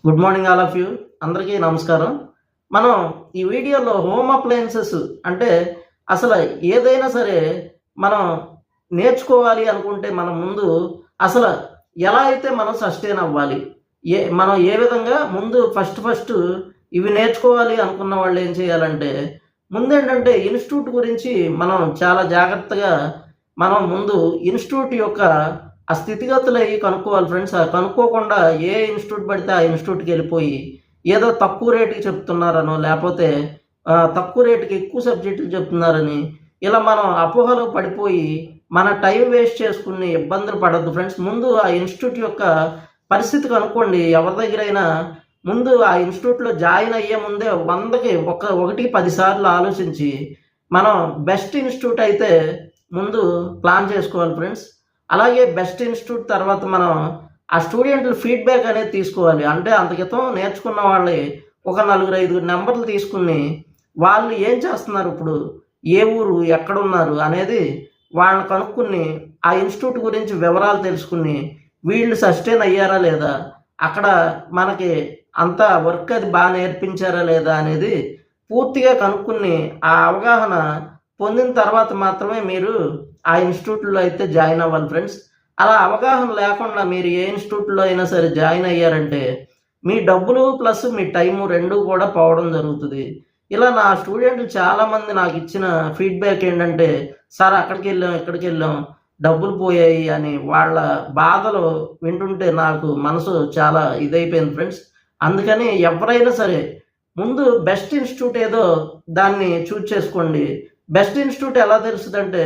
Good morning all of you. అందరికీ నమస్కారం. మనం ఈ వీడియోలో హోమ్ అప్లయన్సెస్ అంటే అసలు ఏదైనా సరే మనం నేర్చుకోవాలి అనుకుంటే మనం ముందు అసలు ఎలా అయితే మనం సస్టైన్ అవ్వాలి, మనం ఏ విధంగా ముందు ఫస్ట్ ఇవి నేర్చుకోవాలి అనుకున్న వాళ్ళు ఏం చేయాలంటే ముందేంటంటే ఇన్స్టిట్యూట్ గురించి మనం చాలా జాగ్రత్తగా మనం ముందు ఇన్స్టిట్యూట్ యొక్క ఆ స్థితిగతులు అవి కనుక్కోవాలి ఫ్రెండ్స్. కనుక్కోకుండా ఏ ఇన్స్టిట్యూట్ పడితే ఆ ఇన్స్టిట్యూట్కి వెళ్ళిపోయి ఏదో తక్కువ రేటుకి చెప్తున్నారనో లేకపోతే తక్కువ రేటుకి ఎక్కువ సబ్జెక్టులు చెప్తున్నారని ఇలా మనం అపోహలో పడిపోయి మన టైం వేస్ట్ చేసుకుని ఇబ్బందులు పడద్దు ఫ్రెండ్స్. ముందు ఆ ఇన్స్టిట్యూట్ యొక్క పరిస్థితి కనుక్కోండి. ఎవరి దగ్గరైనా ముందు ఆ ఇన్స్టిట్యూట్లో జాయిన్ అయ్యే ముందే 100కి 1కి 10 సార్లు ఆలోచించి మనం బెస్ట్ ఇన్స్టిట్యూట్ అయితే ముందు ప్లాన్ చేసుకోవాలి ఫ్రెండ్స్. అలాగే బెస్ట్ ఇన్స్టిట్యూట్ తర్వాత మనం ఆ స్టూడెంట్ల ఫీడ్బ్యాక్ అనేది తీసుకోవాలి. అంటే అంత క్రితం నేర్చుకున్న వాళ్ళని ఒక 4-5 నెంబర్లు తీసుకుని వాళ్ళు ఏం చేస్తున్నారు, ఇప్పుడు ఏ ఊరు ఎక్కడున్నారు అనేది వాళ్ళని కనుక్కుని ఆ ఇన్స్టిట్యూట్ గురించి వివరాలు తెలుసుకుని వీళ్ళు సస్టైన్ అయ్యారా లేదా, అక్కడ మనకి అంత వర్క్ అది బాగా నేర్పించారా లేదా అనేది పూర్తిగా కనుక్కుని ఆ అవగాహన పొందిన తర్వాత మాత్రమే మీరు ఆ ఇన్స్టిట్యూట్లో అయితే జాయిన్ అవ్వాలి ఫ్రెండ్స్. అలా అవగాహన లేకుండా మీరు ఏ ఇన్స్టిట్యూట్లో అయినా సరే జాయిన్ అయ్యారంటే మీ డబ్బులు ప్లస్ మీ టైము రెండు కూడా పోవడం జరుగుతుంది. ఇలా నా స్టూడెంట్లు చాలామంది నాకు ఇచ్చిన ఫీడ్బ్యాక్ ఏంటంటే, సార్ అక్కడికి వెళ్ళాం ఇక్కడికి వెళ్ళాం డబ్బులు పోయాయి అని వాళ్ళ బాధలు వింటుంటే నాకు మనసు చాలా ఇదైపోయింది ఫ్రెండ్స్. అందుకని ఎవరైనా సరే ముందు బెస్ట్ ఇన్స్టిట్యూట్ ఏదో దాన్ని చూజ్ చేసుకోండి. బెస్ట్ ఇన్స్టిట్యూట్ ఎలా తెలుస్తుందంటే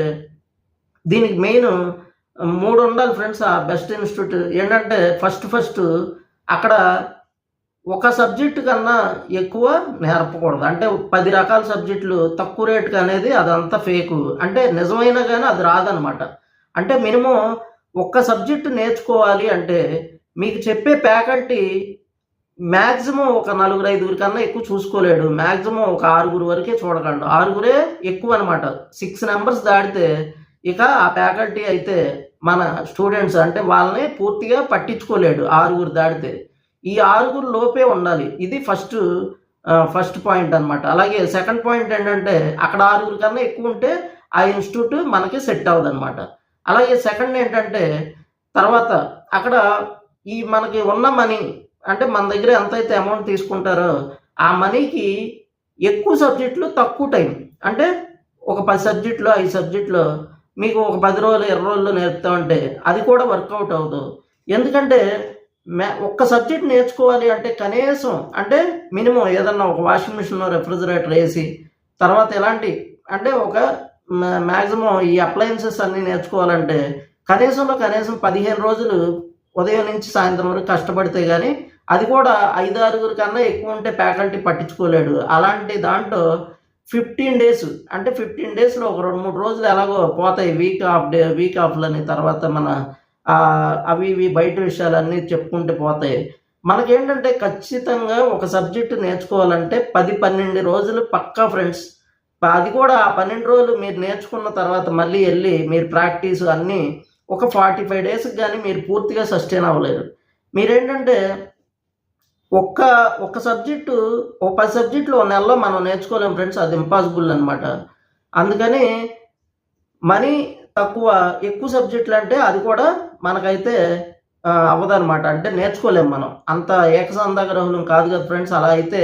దీనికి మెయిన్ 3 ఉండాలి ఫ్రెండ్స్. ఆ బెస్ట్ ఇన్స్టిట్యూట్ ఏంటంటే ఫస్ట్ అక్కడ ఒక సబ్జెక్టు కన్నా ఎక్కువ నేర్పకూడదు. అంటే 10 రకాల సబ్జెక్టులు తక్కువ రేటుకి అనేది అదంతా ఫేకు. అంటే నిజమైనా కానీ అది రాదనమాట. అంటే మినిమం ఒక్క సబ్జెక్టు నేర్చుకోవాలి అంటే మీకు చెప్పే ఫ్యాకల్టీ మ్యాక్సిమం ఒక 4-5 కన్నా ఎక్కువ చూసుకోలేడు. మ్యాక్సిమం ఒక 6 వరకే చూడగలడు. 6 ఎక్కువ అనమాట. 6 నెంబర్స్ దాటితే ఇక ఆ ఫ్యాకల్టీ అయితే మన స్టూడెంట్స్ అంటే వాళ్ళని పూర్తిగా పట్టించుకోలేడు. 6 దాటితే ఈ 6 లోపే ఉండాలి. ఇది ఫస్ట్ పాయింట్ అనమాట. అలాగే సెకండ్ పాయింట్ ఏంటంటే అక్కడ 6 కన్నా ఎక్కువ ఉంటే ఆ ఇన్స్టిట్యూట్ మనకి సెట్ అవ్వదు అనమాట. అలాగే సెకండ్ ఏంటంటే తర్వాత అక్కడ ఈ మనకి ఉన్న మనీ అంటే మన దగ్గర ఎంతైతే అమౌంట్ తీసుకుంటారో ఆ మనీకి ఎక్కువ సబ్జెక్టులు తక్కువ టైం. అంటే ఒక 10 సబ్జెక్టులు 5 సబ్జెక్టులు మీకు ఒక 10 రోజులు 20 రోజుల్లో నేర్పుతామంటే అది కూడా వర్కౌట్ అవ్వదు. ఎందుకంటే ఒక్క సబ్జెక్ట్ నేర్చుకోవాలి అంటే కనీసం అంటే మినిమం ఏదన్నా ఒక వాషింగ్ మిషన్ రెఫ్రిజిరేటర్ వేసి తర్వాత ఎలాంటి అంటే ఒక మ్యాక్సిమం ఈ అప్లయన్సెస్ అన్నీ నేర్చుకోవాలంటే కనీసం 15 రోజులు ఉదయం నుంచి సాయంత్రం వరకు కష్టపడితే కానీ అది కూడా 5-6 కన్నా ఎక్కువ ఉంటే ఫ్యాకల్టీ పట్టించుకోలేడు. అలాంటి దాంట్లో 15 డేస్ అంటే 15 డేస్లో ఒక 2-3 రోజులు ఎలాగో పోతాయి. వీక్ ఆఫ్లని తర్వాత మన అవి ఇవి బయట విషయాలన్నీ చెప్పుకుంటే పోతాయి. మనకేంటంటే ఖచ్చితంగా ఒక సబ్జెక్టు నేర్చుకోవాలంటే 10-12 రోజులు పక్కా ఫ్రెండ్స్. అది కూడా ఆ 12 రోజులు మీరు నేర్చుకున్న తర్వాత మళ్ళీ వెళ్ళి మీరు ప్రాక్టీస్ అన్నీ ఒక 45 డేస్కి కానీ మీరు పూర్తిగా సస్టైన్ అవ్వలేరు. మీరేంటంటే ఒక్క సబ్జెక్టు 10 సబ్జెక్టులు ఒక నెలలో మనం నేర్చుకోలేము ఫ్రెండ్స్. అది ఇంపాసిబుల్ అనమాట. అందుకని మనీ తక్కువ ఎక్కువ సబ్జెక్టులు అంటే అది కూడా మనకైతే అవ్వదనమాట. అంటే నేర్చుకోలేము మనం. అంత ఏకసంధాగ్రహులం కాదు కదా ఫ్రెండ్స్. అలా అయితే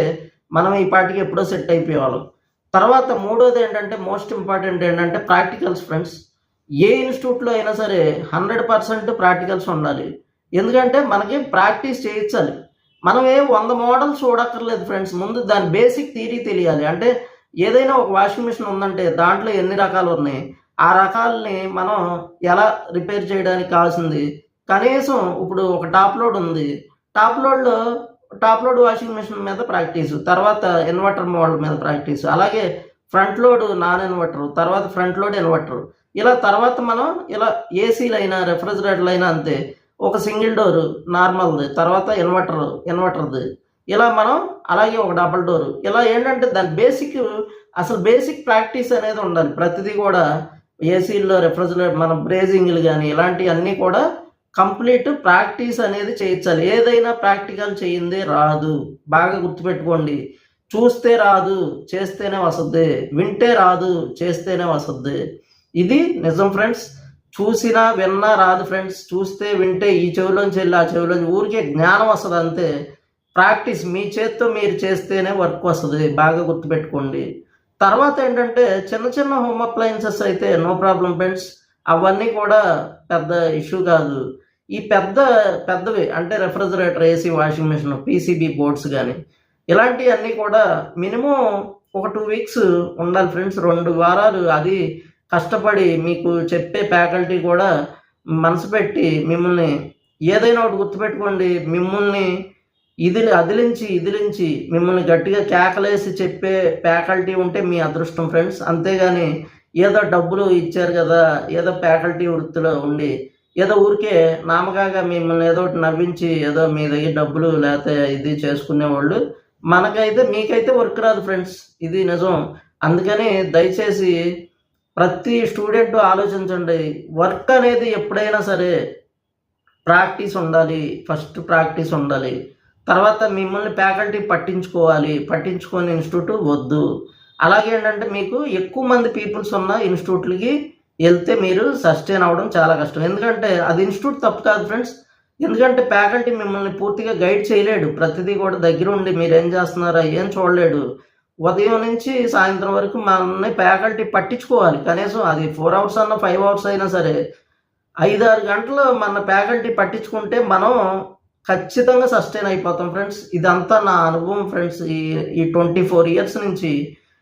మనం ఈ పాటికి ఎప్పుడో సెట్ అయిపోయేవాళ్ళం. తర్వాత మూడోది ఏంటంటే మోస్ట్ ఇంపార్టెంట్ ఏంటంటే ప్రాక్టికల్స్ ఫ్రెండ్స్. ఏ ఇన్స్టిట్యూట్లో అయినా సరే 100% ప్రాక్టికల్స్ ఉండాలి. ఎందుకంటే మనకి ప్రాక్టీస్ చేయించాలి. మనం 100 మోడల్స్ చూడక్కర్లేదు ఫ్రెండ్స్. ముందు దాని బేసిక్ థియరీ తెలియాలి. అంటే ఏదైనా ఒక వాషింగ్ మిషన్ ఉందంటే దాంట్లో ఎన్ని రకాలు ఉన్నాయి, ఆ రకాలని మనం ఎలా రిపేర్ చేయడానికి కావాల్సింది కనీసం ఇప్పుడు ఒక టాప్ లోడ్ ఉంది. టాప్ లోడ్ వాషింగ్ మిషన్ మీద ప్రాక్టీసు, తర్వాత ఇన్వర్టర్ మోడల్ మీద ప్రాక్టీసు, అలాగే ఫ్రంట్ లోడ్ నాన్ ఇన్వర్టర్, తర్వాత ఫ్రంట్ లోడ్ ఇన్వర్టర్, ఇలా తర్వాత మనం ఇలా ఏసీలు అయినా రెఫ్రిజిరేటర్లు అయినా అంతే. ఒక సింగిల్ డోరు నార్మల్ది, తర్వాత ఇన్వర్టర్ది, ఇలా మనం అలాగే ఒక డబుల్ డోరు, ఇలా ఏంటంటే దాని బేసిక్ ప్రాక్టీస్ అనేది ఉండాలి. ప్రతిదీ కూడా ఏసీల్లో రెఫ్రిజిరేటర్ మన బ్రేజింగ్లు కానీ ఇలాంటివన్నీ కూడా కంప్లీట్ ప్రాక్టీస్ అనేది చేయించాలి. ఏదైనా ప్రాక్టికల్ చేయిందే రాదు. బాగా గుర్తుపెట్టుకోండి. చూస్తే రాదు, చేస్తేనే వస్తుంది. వింటే రాదు, చేస్తేనే వస్తుంది. ఇది నిజం ఫ్రెండ్స్. చూసినా విన్నా రాదు ఫ్రెండ్స్. చూస్తే వింటే ఈ చెవిలోంచి వెళ్ళి ఆ చెవిలోంచి ఊరికే జ్ఞానం వస్తుంది అంతే. ప్రాక్టీస్ మీ చేత్తో మీరు చేస్తేనే వర్క్ వస్తుంది. బాగా గుర్తుపెట్టుకోండి. తర్వాత ఏంటంటే చిన్న చిన్న హోమ్ అప్లయన్సెస్ అయితే నో ప్రాబ్లం ఫ్రెండ్స్. అవన్నీ కూడా పెద్ద ఇష్యూ కాదు. ఈ పెద్దవి అంటే refrigerator, AC, washing machine, PCB boards కానీ ఇలాంటివన్నీ కూడా మినిమం ఒక 2 వీక్స్ ఉండాలి ఫ్రెండ్స్. 2 వారాలు అది కష్టపడి మీకు చెప్పే ఫ్యాకల్టీ కూడా మనసు పెట్టి మిమ్మల్ని ఏదైనా ఒకటి గుర్తుపెట్టుకోండి. మిమ్మల్ని ఇదిలించి మిమ్మల్ని గట్టిగా కేకలేసి చెప్పే ఫ్యాకల్టీ ఉంటే మీ అదృష్టం ఫ్రెండ్స్. అంతేగాని ఏదో డబ్బులు ఇచ్చారు కదా, ఏదో ఫ్యాకల్టీ వృత్తిలో ఉండి ఏదో ఊరికే నామకాగా మిమ్మల్ని ఏదో ఒకటి నవ్వించి ఏదో మీ దగ్గర డబ్బులు లేకపోతే ఇది చేసుకునేవాళ్ళు మీకైతే వర్క్ రాదు ఫ్రెండ్స్. ఇది నిజం. అందుకని దయచేసి ప్రతి స్టూడెంట్ ఆలోచించండి. వర్క్ అనేది ఎప్పుడైనా సరే ప్రాక్టీస్ ఉండాలి. ఫస్ట్ ప్రాక్టీస్ ఉండాలి. తర్వాత మిమ్మల్ని ఫ్యాకల్టీ పట్టించుకొని ఇన్స్టిట్యూట్ వద్దు. అలాగే ఏంటంటే మీకు ఎక్కువ మంది పీపుల్స్ ఉన్న ఇన్స్టిట్యూట్లకి వెళ్తే మీరు సస్టైన్ అవ్వడం చాలా కష్టం. ఎందుకంటే అది ఇన్స్టిట్యూట్ తప్పు కాదు ఫ్రెండ్స్. ఎందుకంటే ఫ్యాకల్టీ మిమ్మల్ని పూర్తిగా గైడ్ చేయలేడు. ప్రతిదీ కూడా దగ్గర ఉండి మీరు ఏం చేస్తున్నారా ఏం చూడలేడు. ఉదయం నుంచి సాయంత్రం వరకు మనల్ని ఫ్యాకల్టీ పట్టించుకోవాలి. కనీసం అది 4 అవర్స్ అన్నా 5 అవర్స్ అయినా సరే 5-6 గంటలు మన ఫ్యాకల్టీ పట్టించుకుంటే మనం ఖచ్చితంగా సస్టైన్ అయిపోతాం ఫ్రెండ్స్. ఇదంతా నా అనుభవం ఫ్రెండ్స్. ఈ 24 ఇయర్స్ నుంచి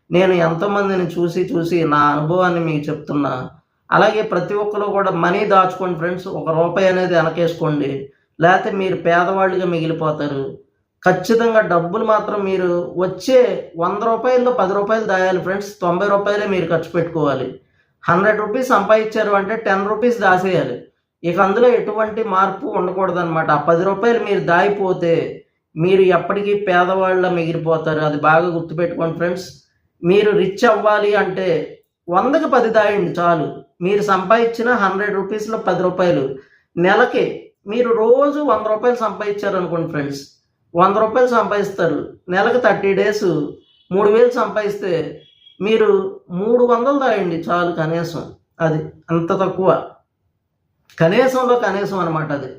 నేను ఎంతోమందిని చూసి నా అనుభవాన్ని మీకు చెప్తున్నా. అలాగే ప్రతి ఒక్కరు కూడా మనీ దాచుకోండి ఫ్రెండ్స్. ₹1 అనేది వెనకేసుకోండి. లేకపోతే మీరు పేదవాళ్ళుగా మిగిలిపోతారు. ఖచ్చితంగా డబ్బులు మాత్రం మీరు వచ్చే ₹100లో ₹10 దాయాలి ఫ్రెండ్స్. ₹90 మీరు ఖర్చు పెట్టుకోవాలి. ₹100 సంపాదించారు అంటే ₹10 దాసేయాలి. ఇక అందులో ఎటువంటి మార్పు ఉండకూడదనమాట. ఆ ₹10 మీరు దాయిపోతే మీరు ఎప్పటికీ పేదవాళ్ళ మిగిలిపోతారు. అది బాగా గుర్తుపెట్టుకోండి ఫ్రెండ్స్. మీరు రిచ్ అవ్వాలి అంటే 100కి 10 దాయండి చాలు. మీరు సంపాదించిన ₹100లో ₹10 నెలకి మీరు రోజు ₹100 సంపాదించారనుకోండి ఫ్రెండ్స్. ₹100 సంపాదిస్తారు. నెలకు 30 డేస్ 3000 సంపాదిస్తే మీరు 300 దాయండి చాలు కనీసం. అది అంత తక్కువ. కనీసంలో కనీసం అనమాట అది.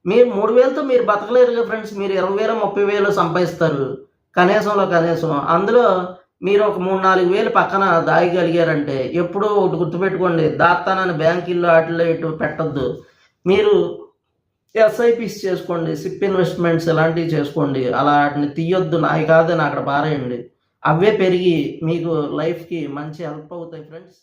మీరు 3000తో మీరు బతకలేరుగా ఫ్రెండ్స్. మీరు 20,000 30,000 సంపాదిస్తారు కనీసంలో కనీసం. అందులో మీరు ఒక 3-4 వేలు పక్కన దాయగలిగారంటే ఎప్పుడూ ఒకటి గుర్తుపెట్టుకోండి. దాస్తానని బ్యాంకుల్లో వాటిల్లో ఇటు పెట్టద్దు. మీరు ఎస్ఐపిస్ చేసుకోండి, సిప్ ఇన్వెస్ట్మెంట్స్ ఇలాంటివి చేసుకోండి. అలా వాటిని తీయొద్దు. నాయి కాదని అక్కడ పారేయండి. అవే పెరిగి మీకు లైఫ్కి మంచి హెల్ప్ అవుతాయి ఫ్రెండ్స్.